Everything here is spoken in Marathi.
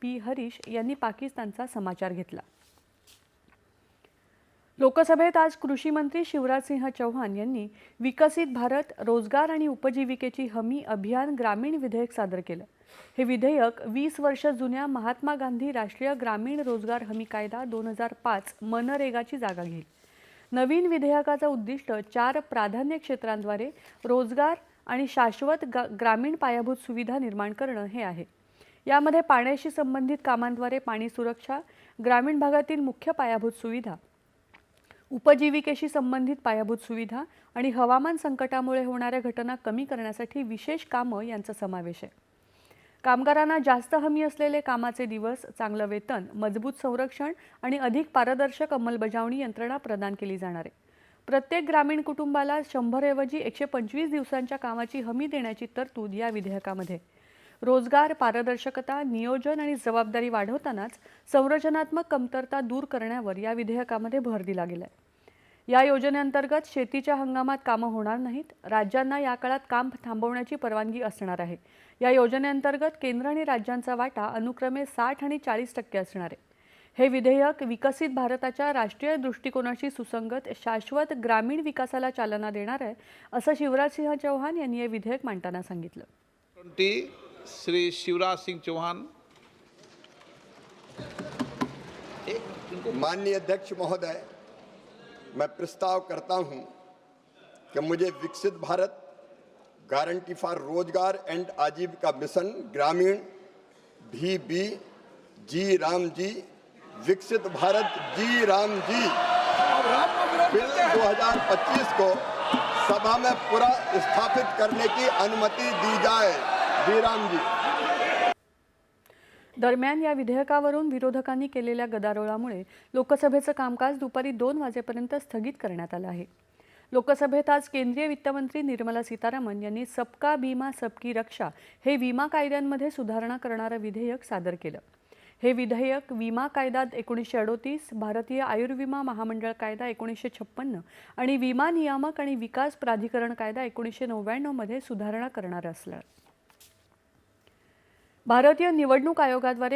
पी हरीश यांनी पाकिस्तानचा समाचार घेतला। लोकसभेत आज कृषी मंत्री शिवराजसिंह चौहान यांनी विकसित भारत रोजगार आणि उपजीविकेची हमी अभियान ग्रामीण विधेयक सादर केलं। हे विधेयक 20 वर्ष जुन्या महात्मा गांधी राष्ट्रीय ग्रामीण रोजगार हमी कायदा 2005 मनरेगाची जागा घेईल। नवीन विधेयकाचं उद्दिष्ट 4 प्राधान्य क्षेत्रांद्वारे रोजगार आणि शाश्वत ग्रामीण पायाभूत सुविधा निर्माण करणं हे आहे। यामध्ये पाण्याशी संबंधित कामांद्वारे पाणी सुरक्षा, ग्रामीण भागातील मुख्य पायाभूत सुविधा, उपजीविकेशी संबंधित पायाभूत सुविधा आणि हवामान संकटामुळे होणाऱ्या घटना कमी करण्यासाठी विशेष कामं यांचा समावेश आहे। कामगारांना जास्त हमी असलेले कामाचे दिवस, चांगलं वेतन, मजबूत संरक्षण आणि अधिक पारदर्शक अंमलबजावणी यंत्रणा प्रदान केली जाणार आहे। प्रत्येक ग्रामीण कुटुंबाला 100 ऐवजी 125 दिवसांच्या कामाची हमी देण्याची तरतूद या विधेयकामध्ये। रोजगार, पारदर्शकता, नियोजन आणि जबाबदारी वाढवतानाच संरचनात्मक कमतरता दूर करण्यावर या विधेयकामध्ये भर दिला गेलाय। या योजनेअंतर्गत शेतीच्या हंगामात कामं होणार नाहीत। राज्यांना या काळात काम थांबवण्याची परवानगी असणार आहे। या योजनेअंतर्गत केंद्र आणि राज्यांचा वाटा अनुक्रमे 60 आणि 40% असणार आहे। हे विधेयक विकसित भारताच्या राष्ट्रीय दृष्टिकोनाशी सुसंगत शाश्वत ग्रामीण विकासाला चालना देणार आहे, असं शिवराजसिंह चौहान यांनी हे विधेयक मांडताना सांगितलं। श्री शिवराज सिंह चौहान। माननीय अध्यक्ष महोदय, मैं प्रस्ताव करता हूं कि मुझे विकसित भारत गारंटी फॉर रोजगार एंड आजीविका मिशन ग्रामीण VB जी राम जी विकसित भारत जी राम जी बिल 2025 को सभा में पूरा स्थापित करने की अनुमति दी जाए। जी राम जी। दरम्यान या विधेयकावरून विरोधकांनी केलेल्या गदारोळामुळे लोकसभेचं कामकाज दुपारी 2 वाजेपर्यंत स्थगित करण्यात आलं आहे। लोकसभेत आज केंद्रीय वित्तमंत्री निर्मला सीतारामन यांनी सबका बीमा सबकी रक्षा हे विमा कायद्यांमध्ये सुधारणा करणारं विधेयक सादर केलं। हे विधेयक विमा कायदा 1938, भारतीय आयुर्विमा महामंडळ कायदा 1956 आणि विमा नियामक आणि विकास प्राधिकरण कायदा 1999 मध्ये सुधारणा करणारं असलं। भारतीय निवडणूक आयोगाद्वारे